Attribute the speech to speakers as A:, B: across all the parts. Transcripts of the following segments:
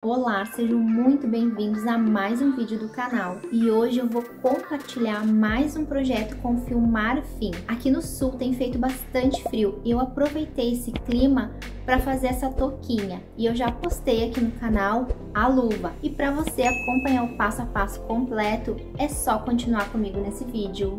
A: Olá, sejam muito bem-vindos a mais um vídeo do canal. E hoje eu vou compartilhar mais um projeto com fio marfim. Aqui no sul tem feito bastante frio e eu aproveitei esse clima para fazer essa touquinha. E eu já postei aqui no canal a luva. E para você acompanhar o passo a passo completo, é só continuar comigo nesse vídeo.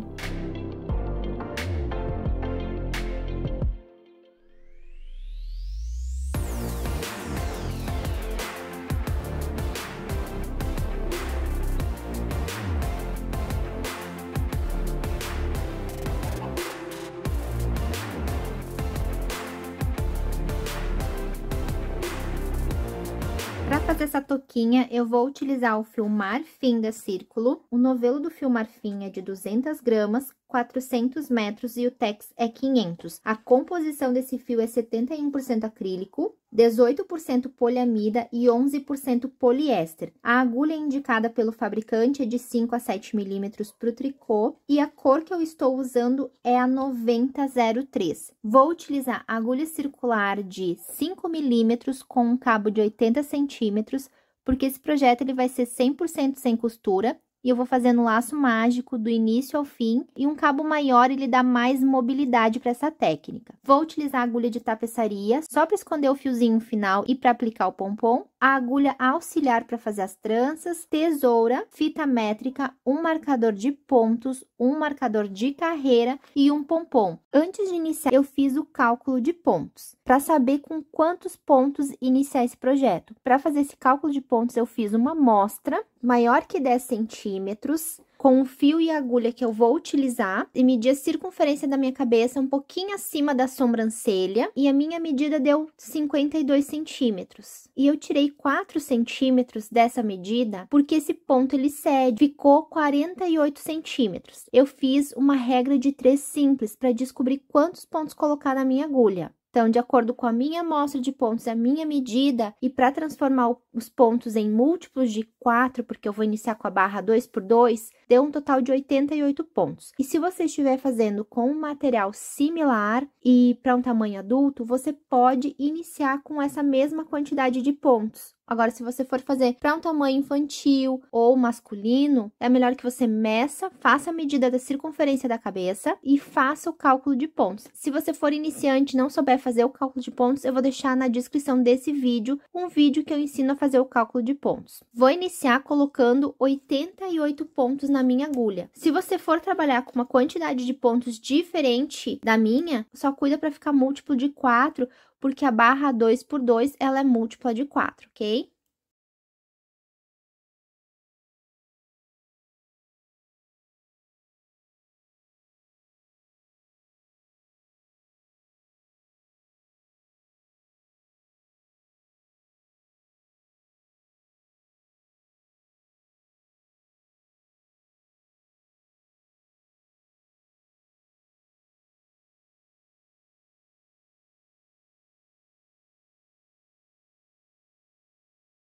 A: Para fazer essa touquinha, eu vou utilizar o fio marfim da Círculo. O novelo do fio marfim é de 200 gramas, 400 metros e o tex é 500. A composição desse fio é 71% acrílico, 18% poliamida e 11% poliéster. A agulha indicada pelo fabricante é de 5 a 7 milímetros para o tricô e a cor que eu estou usando é a 9003. Vou utilizar a agulha circular de 5 milímetros com um cabo de 80 centímetros, porque esse projeto ele vai ser 100% sem costura. E eu vou fazendo laço mágico do início ao fim, e um cabo maior ele dá mais mobilidade para essa técnica. Vou utilizar a agulha de tapeçaria só para esconder o fiozinho final e para aplicar o pompom, a agulha auxiliar para fazer as tranças, tesoura, fita métrica, um marcador de pontos, um marcador de carreira e um pompom. Antes de iniciar, eu fiz o cálculo de pontos, para saber com quantos pontos iniciar esse projeto. Para fazer esse cálculo de pontos, eu fiz uma amostra maior que 10 centímetros, com o fio e a agulha que eu vou utilizar, e medi a circunferência da minha cabeça um pouquinho acima da sobrancelha, e a minha medida deu 52 centímetros. E eu tirei 4 centímetros dessa medida, porque esse ponto ele cede, ficou 48 centímetros. Eu fiz uma regra de 3 simples, para descobrir quantos pontos colocar na minha agulha. Então, de acordo com a minha amostra de pontos, a minha medida, e para transformar os pontos em múltiplos de 4, porque eu vou iniciar com a barra 2 por 2, deu um total de 88 pontos. E se você estiver fazendo com um material similar e para um tamanho adulto, você pode iniciar com essa mesma quantidade de pontos. Agora, se você for fazer para um tamanho infantil ou masculino, é melhor que você meça, faça a medida da circunferência da cabeça e faça o cálculo de pontos. Se você for iniciante e não souber fazer o cálculo de pontos, eu vou deixar na descrição desse vídeo um vídeo que eu ensino a fazer o cálculo de pontos. Vou iniciar colocando 88 pontos na minha agulha. Se você for trabalhar com uma quantidade de pontos diferente da minha, só cuida para ficar múltiplo de 4, porque a barra 2 por 2 ela é múltipla de 4, ok?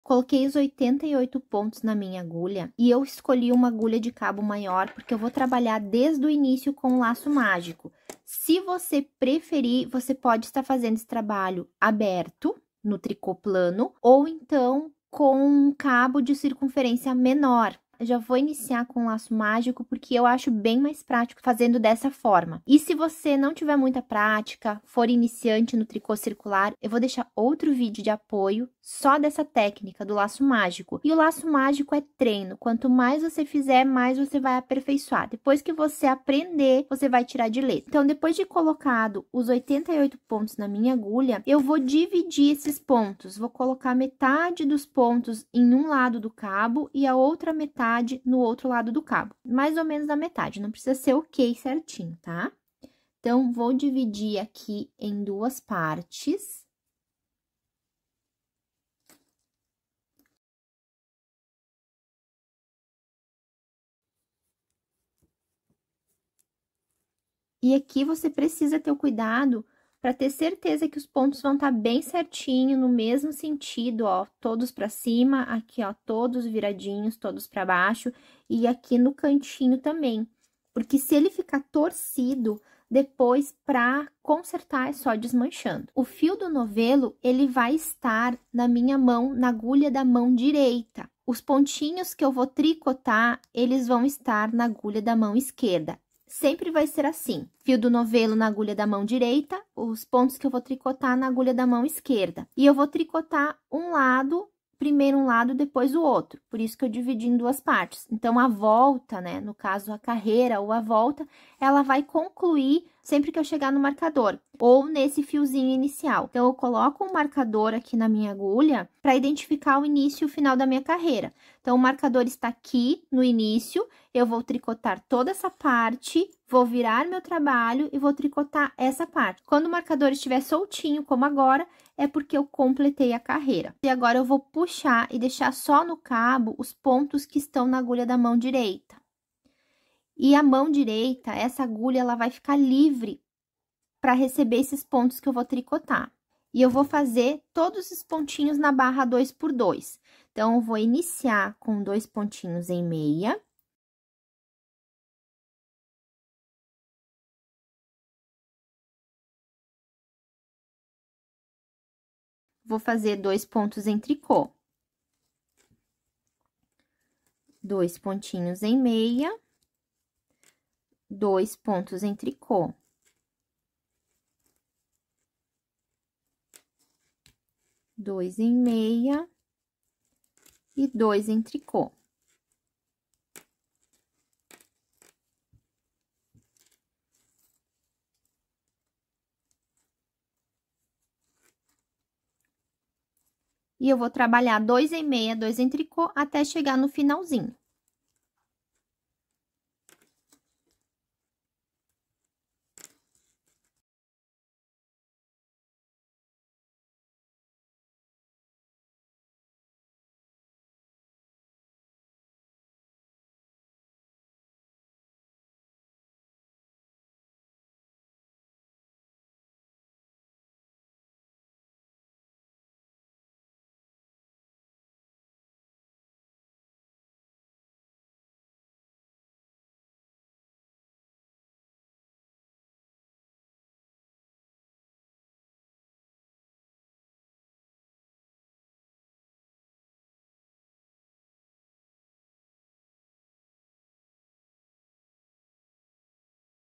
A: Coloquei os 88 pontos na minha agulha e eu escolhi uma agulha de cabo maior porque eu vou trabalhar desde o início com o laço mágico. Se você preferir, você pode estar fazendo esse trabalho aberto no tricô plano ou então com um cabo de circunferência menor. Eu já vou iniciar com o laço mágico porque eu acho bem mais prático fazendo dessa forma. E se você não tiver muita prática, for iniciante no tricô circular, eu vou deixar outro vídeo de apoio só dessa técnica do laço mágico. E o laço mágico é treino. Quanto mais você fizer, mais você vai aperfeiçoar. Depois que você aprender, você vai tirar de letra. Então, depois de colocado os 88 pontos na minha agulha, eu vou dividir esses pontos. Vou colocar metade dos pontos em um lado do cabo e a outra metade no outro lado do cabo. Mais ou menos a metade, não precisa ser ok certinho, tá? Então, vou dividir aqui em duas partes. E aqui você precisa ter o cuidado para ter certeza que os pontos vão estar bem certinho, no mesmo sentido, ó, todos para cima, aqui, ó, todos viradinhos, todos para baixo, e aqui no cantinho também. Porque se ele ficar torcido, depois para consertar é só desmanchando. O fio do novelo, ele vai estar na minha mão, na agulha da mão direita. Os pontinhos que eu vou tricotar, eles vão estar na agulha da mão esquerda. Sempre vai ser assim, fio do novelo na agulha da mão direita, os pontos que eu vou tricotar na agulha da mão esquerda. E eu vou tricotar um lado, primeiro um lado, depois o outro. Por isso que eu dividi em duas partes. Então, a volta, né, no caso a carreira ou a volta, ela vai concluir sempre que eu chegar no marcador, ou nesse fiozinho inicial. Então, eu coloco um marcador aqui na minha agulha para identificar o início e o final da minha carreira. Então, o marcador está aqui no início, eu vou tricotar toda essa parte, vou virar meu trabalho e vou tricotar essa parte. Quando o marcador estiver soltinho, como agora, é porque eu completei a carreira. E agora, eu vou puxar e deixar só no cabo os pontos que estão na agulha da mão direita. E a mão direita, essa agulha, ela vai ficar livre para receber esses pontos que eu vou tricotar. E eu vou fazer todos os pontinhos na barra 2 por 2. Então, eu vou iniciar com 2 pontinhos em meia. Vou fazer 2 pontos em tricô. 2 pontinhos em meia. 2 pontos em tricô. 2 em meia e 2 em tricô. E eu vou trabalhar 2 em meia, 2 em tricô, até chegar no finalzinho.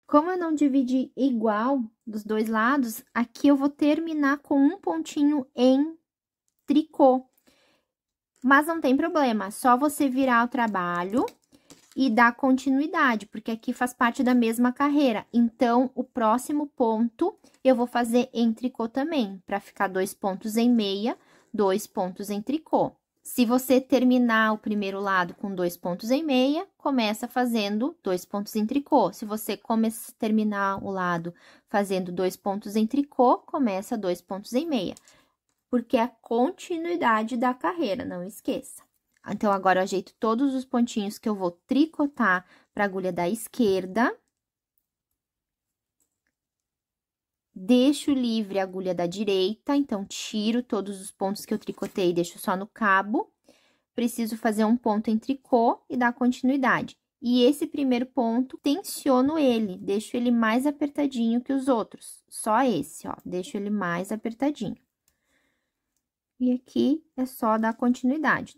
A: Como eu não dividi igual dos dois lados, aqui eu vou terminar com um pontinho em tricô. Mas não tem problema, só você virar o trabalho e dar continuidade, porque aqui faz parte da mesma carreira. Então, o próximo ponto eu vou fazer em tricô também, para ficar 2 pontos em meia, 2 pontos em tricô. Se você terminar o primeiro lado com 2 pontos em meia, começa fazendo 2 pontos em tricô. Se você terminar o lado fazendo 2 pontos em tricô, começa 2 pontos em meia. Porque é a continuidade da carreira, não esqueça. Então, agora, eu ajeito todos os pontinhos que eu vou tricotar para a agulha da esquerda. Deixo livre a agulha da direita, então, tiro todos os pontos que eu tricotei e deixo só no cabo. Preciso fazer um ponto em tricô e dar continuidade. E esse primeiro ponto, tensiono ele, deixo ele mais apertadinho que os outros. Só esse, ó, deixo ele mais apertadinho. E aqui é só dar continuidade.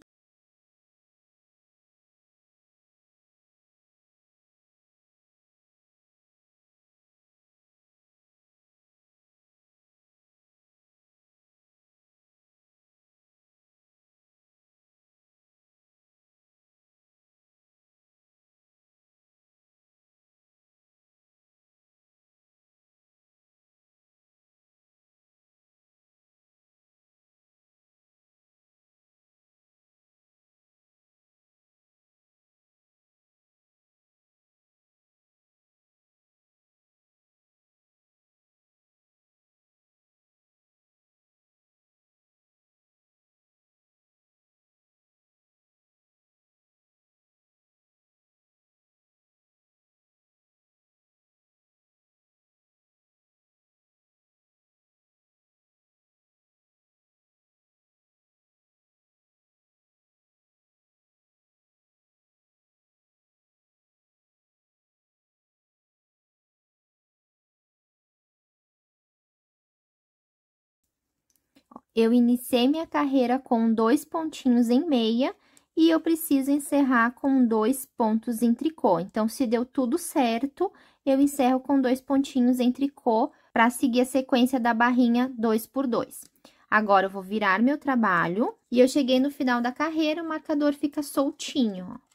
A: Eu iniciei minha carreira com 2 pontinhos em meia e eu preciso encerrar com 2 pontos em tricô. Então, se deu tudo certo, eu encerro com 2 pontinhos em tricô para seguir a sequência da barrinha 2 por 2. Agora, eu vou virar meu trabalho e eu cheguei no final da carreira, o marcador fica soltinho, ó.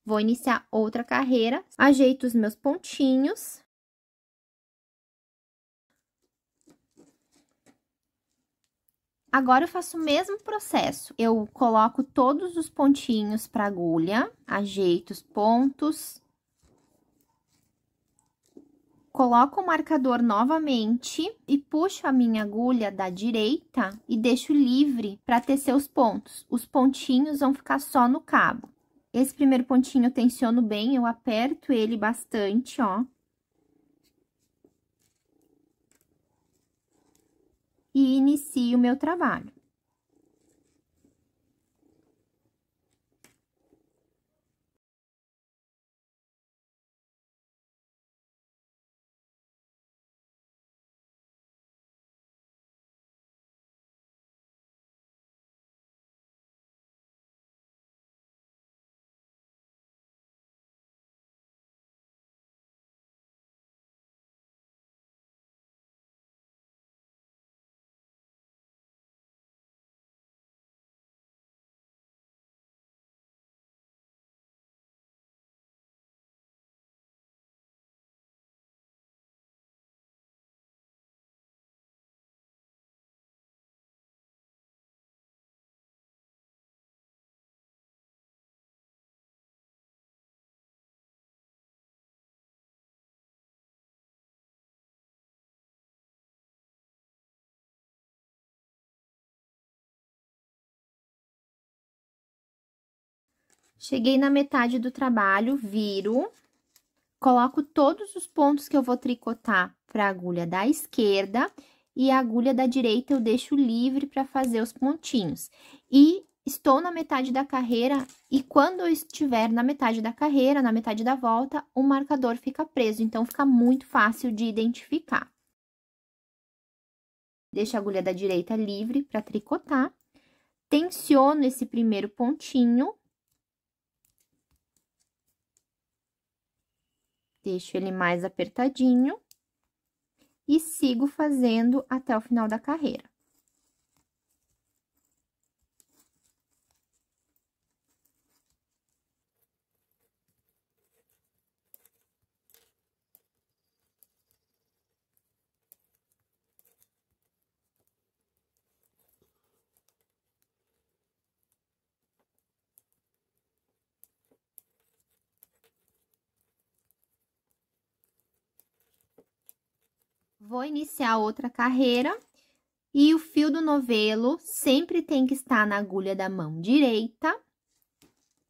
A: Vou iniciar outra carreira, ajeito os meus pontinhos. Agora, eu faço o mesmo processo. Eu coloco todos os pontinhos para agulha, ajeito os pontos. Coloco o marcador novamente e puxo a minha agulha da direita e deixo livre para tecer os pontos. Os pontinhos vão ficar só no cabo. Esse primeiro pontinho eu tensiono bem, eu aperto ele bastante, ó. E inicio o meu trabalho. Cheguei na metade do trabalho, viro, coloco todos os pontos que eu vou tricotar para a agulha da esquerda e a agulha da direita eu deixo livre para fazer os pontinhos. E estou na metade da carreira e quando eu estiver na metade da carreira, na metade da volta, o marcador fica preso, então fica muito fácil de identificar. Deixo a agulha da direita livre para tricotar, tensiono esse primeiro pontinho. Deixo ele mais apertadinho e sigo fazendo até o final da carreira. Vou iniciar outra carreira e o fio do novelo sempre tem que estar na agulha da mão direita.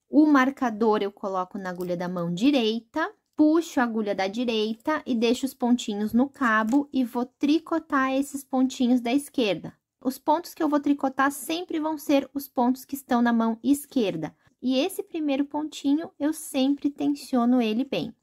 A: O marcador eu coloco na agulha da mão direita, puxo a agulha da direita e deixo os pontinhos no cabo e vou tricotar esses pontinhos da esquerda. Os pontos que eu vou tricotar sempre vão ser os pontos que estão na mão esquerda. E esse primeiro pontinho eu sempre tensiono ele bem.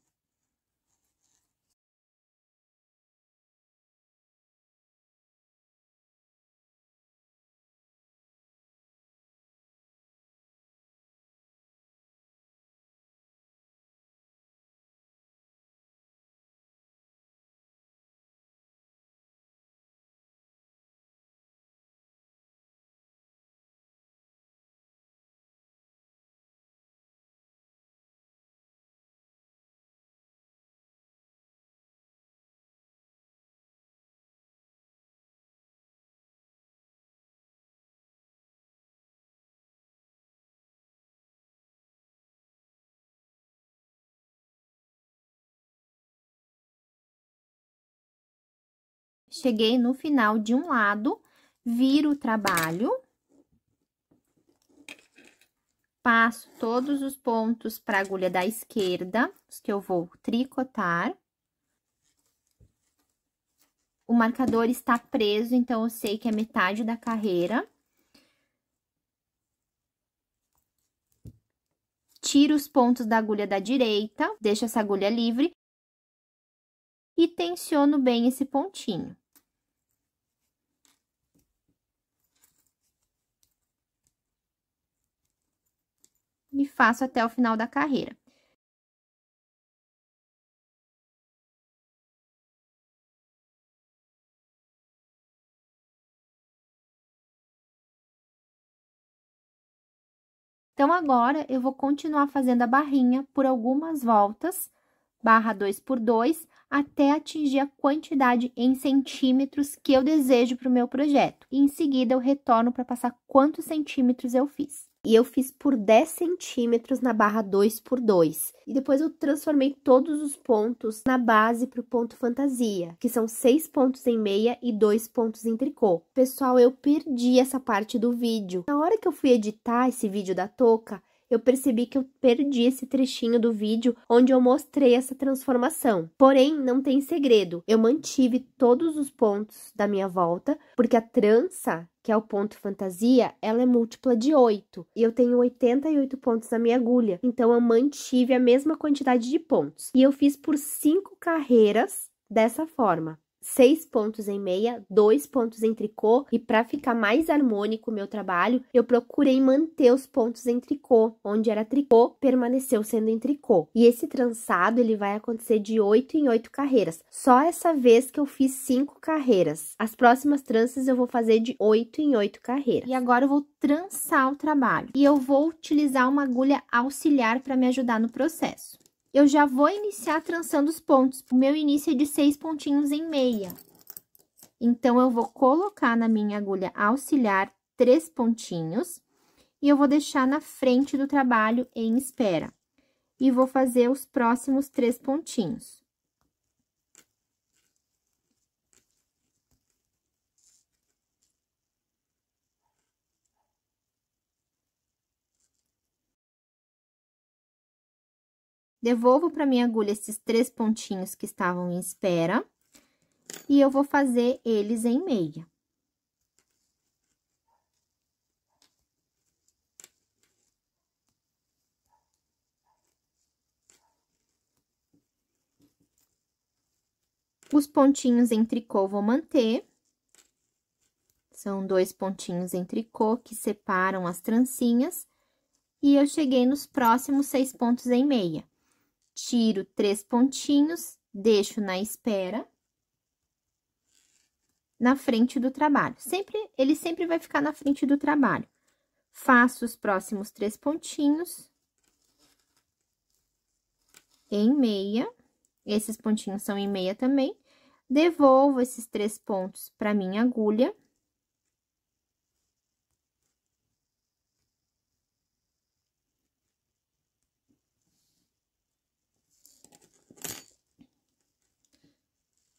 A: Cheguei no final de um lado, viro o trabalho. Passo todos os pontos para a agulha da esquerda, os que eu vou tricotar. O marcador está preso, então eu sei que é metade da carreira. Tiro os pontos da agulha da direita, deixo essa agulha livre. E tensiono bem esse pontinho. e faço até o final da carreira. Então, agora, eu vou continuar fazendo a barrinha por algumas voltas, barra 2 por 2, até atingir a quantidade em centímetros que eu desejo para o meu projeto. E, em seguida, eu retorno para passar quantos centímetros eu fiz. E eu fiz por 10 centímetros na barra 2 por 2. E depois eu transformei todos os pontos na base para o ponto fantasia, que são 6 pontos em meia e 2 pontos em tricô. Pessoal, eu perdi essa parte do vídeo. Na hora que eu fui editar esse vídeo da touca, eu percebi que eu perdi esse trechinho do vídeo onde eu mostrei essa transformação. Porém, não tem segredo. Eu mantive todos os pontos da minha volta, porque a trança, que é o ponto fantasia, ela é múltipla de 8. E eu tenho 88 pontos na minha agulha. Então, eu mantive a mesma quantidade de pontos. E eu fiz por 5 carreiras dessa forma. 6 pontos em meia, 2 pontos em tricô, e para ficar mais harmônico o meu trabalho, eu procurei manter os pontos em tricô, onde era tricô, permaneceu sendo em tricô. E esse trançado, ele vai acontecer de 8 em 8 carreiras. Só essa vez que eu fiz 5 carreiras. As próximas tranças eu vou fazer de 8 em 8 carreiras. E agora eu vou trançar o trabalho. E eu vou utilizar uma agulha auxiliar para me ajudar no processo. Eu já vou iniciar trançando os pontos. O meu início é de 6 pontinhos em meia. Então, eu vou colocar na minha agulha auxiliar 3 pontinhos e eu vou deixar na frente do trabalho em espera. E vou fazer os próximos 3 pontinhos. Devolvo para minha agulha esses 3 pontinhos que estavam em espera e eu vou fazer eles em meia. Os pontinhos em tricô vou manter. São 2 pontinhos em tricô que separam as trancinhas. E eu cheguei nos próximos 6 pontos em meia. Tiro 3 pontinhos, deixo na espera, na frente do trabalho. Ele sempre vai ficar na frente do trabalho. Faço os próximos 3 pontinhos em meia. Esses pontinhos são em meia também. Devolvo esses 3 pontos para minha agulha.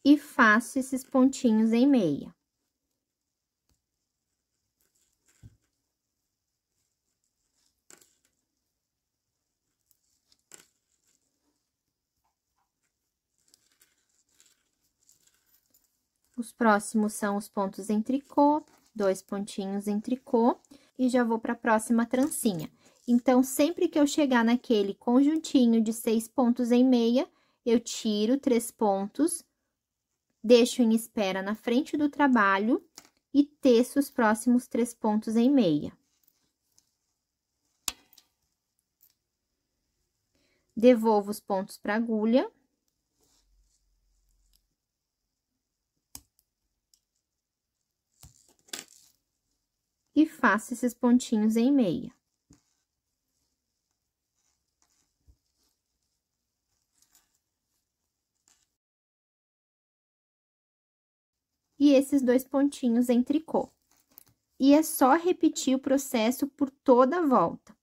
A: E faço esses pontinhos em meia. Os próximos são os pontos em tricô, 2 pontinhos em tricô, e já vou para a próxima trancinha. Então, sempre que eu chegar naquele conjuntinho de 6 pontos em meia, eu tiro 3 pontos, deixo em espera na frente do trabalho e teço os próximos 3 pontos em meia. Devolvo os pontos para a agulha. E faço esses pontinhos em meia. E esses 2 pontinhos em tricô. E é só repetir o processo por toda a volta.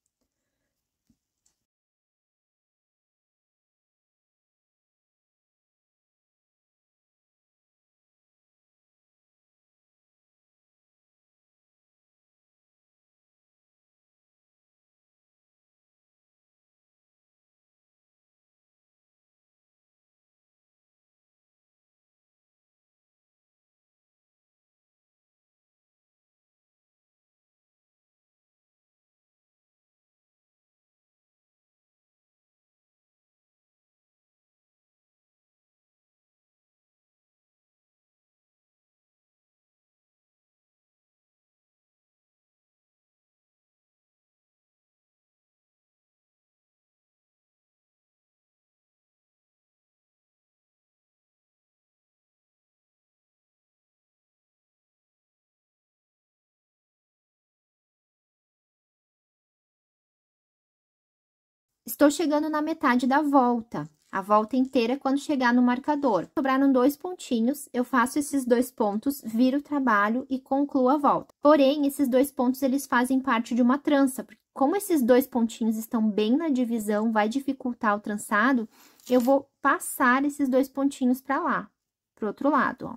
A: Estou chegando na metade da volta. A volta inteira é quando chegar no marcador. Sobraram 2 pontinhos, eu faço esses 2 pontos, viro o trabalho e concluo a volta. Porém, esses 2 pontos, eles fazem parte de uma trança, porque como esses 2 pontinhos estão bem na divisão, vai dificultar o trançado, eu vou passar esses 2 pontinhos para lá, pro outro lado, ó.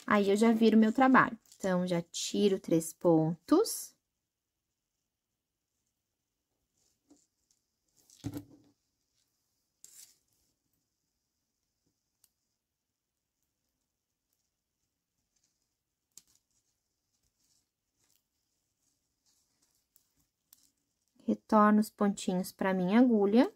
A: Aí, eu já viro meu trabalho. Então, já tiro 3 pontos. Retorno os pontinhos para minha agulha.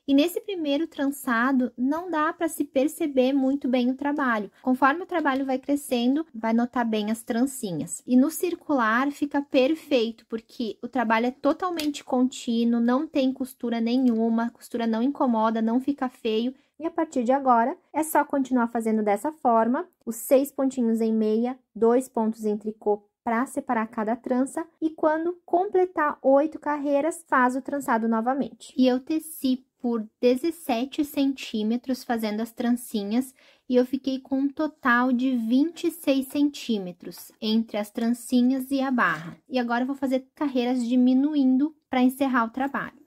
A: E nesse primeiro trançado, não dá para se perceber muito bem o trabalho. Conforme o trabalho vai crescendo, vai notar bem as trancinhas. E no circular fica perfeito, porque o trabalho é totalmente contínuo, não tem costura nenhuma, a costura não incomoda, não fica feio. E a partir de agora, é só continuar fazendo dessa forma, os 6 pontinhos em meia, 2 pontos em tricô para separar cada trança, e quando completar 8 carreiras, faz o trançado novamente. E eu teci por 17 centímetros fazendo as trancinhas, e eu fiquei com um total de 26 centímetros entre as trancinhas e a barra. E agora eu vou fazer carreiras diminuindo para encerrar o trabalho.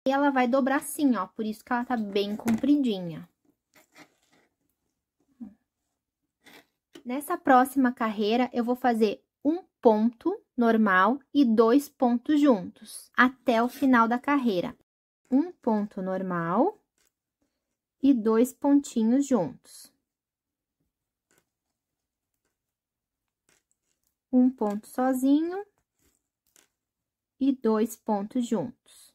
A: E ela vai dobrar assim, ó, por isso que ela tá bem compridinha. Nessa próxima carreira, eu vou fazer um ponto normal e 2 pontos juntos, até o final da carreira. Um ponto normal e 2 pontinhos juntos. Um ponto sozinho e 2 pontos juntos.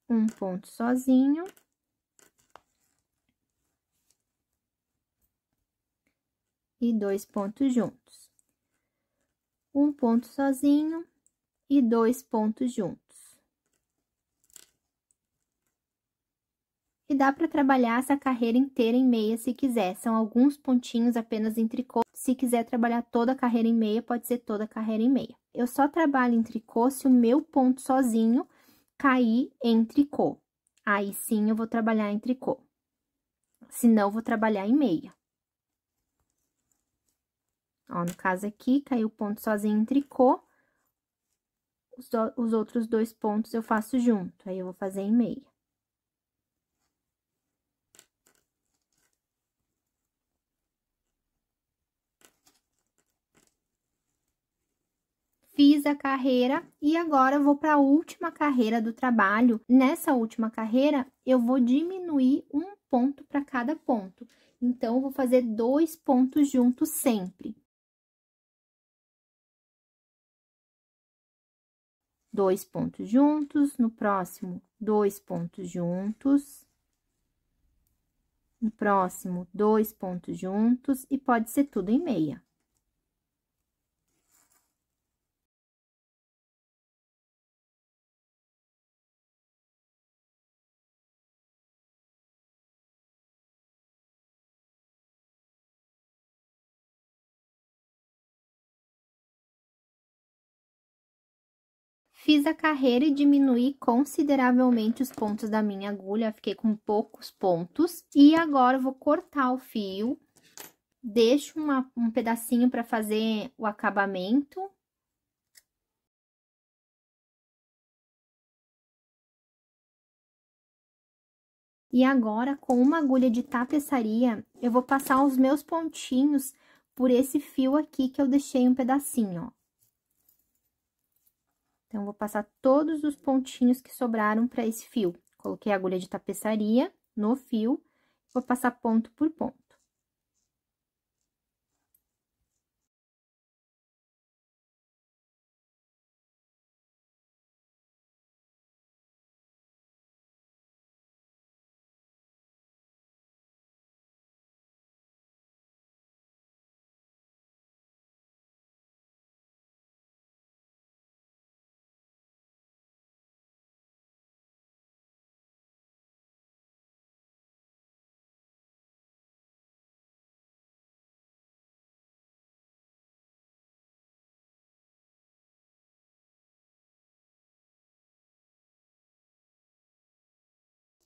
A: Um ponto sozinho. E 2 pontos juntos. Um ponto sozinho e 2 pontos juntos. E dá para trabalhar essa carreira inteira em meia se quiser, são alguns pontinhos apenas em tricô. Se quiser trabalhar toda a carreira em meia, pode ser toda a carreira em meia. Eu só trabalho em tricô se o meu ponto sozinho cair em tricô. Aí sim eu vou trabalhar em tricô. Senão, vou trabalhar em meia. Ó, no caso aqui, caiu o ponto sozinho em tricô. Os outros 2 pontos eu faço junto, aí eu vou fazer em meia. Fiz a carreira e agora eu vou para a última carreira do trabalho. Nessa última carreira, eu vou diminuir um ponto para cada ponto. Então, eu vou fazer 2 pontos juntos sempre. 2 pontos juntos, no próximo, 2 pontos juntos. No próximo, 2 pontos juntos e pode ser tudo em meia. Fiz a carreira e diminuí consideravelmente os pontos da minha agulha, fiquei com poucos pontos. E agora, eu vou cortar o fio, deixo um pedacinho para fazer o acabamento. E agora, com uma agulha de tapeçaria, eu vou passar os meus pontinhos por esse fio aqui que eu deixei um pedacinho, ó. Então, vou passar todos os pontinhos que sobraram para esse fio. Coloquei a agulha de tapeçaria no fio, vou passar ponto por ponto.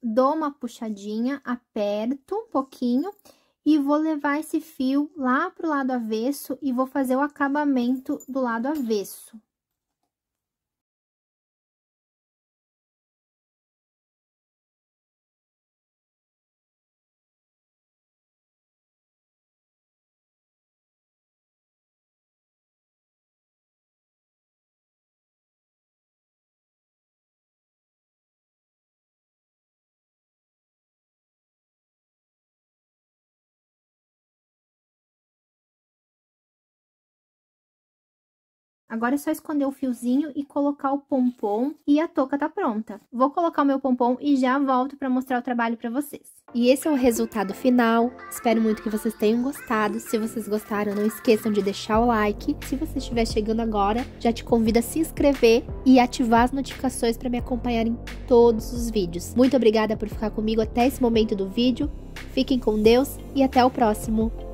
A: Dou uma puxadinha, aperto um pouquinho e vou levar esse fio lá pro lado avesso e vou fazer o acabamento do lado avesso. Agora, é só esconder o fiozinho e colocar o pompom e a touca tá pronta. Vou colocar o meu pompom e já volto para mostrar o trabalho para vocês. E esse é o resultado final. Espero muito que vocês tenham gostado. Se vocês gostaram, não esqueçam de deixar o like. Se você estiver chegando agora, já te convido a se inscrever e ativar as notificações para me acompanhar em todos os vídeos. Muito obrigada por ficar comigo até esse momento do vídeo. Fiquem com Deus e até o próximo.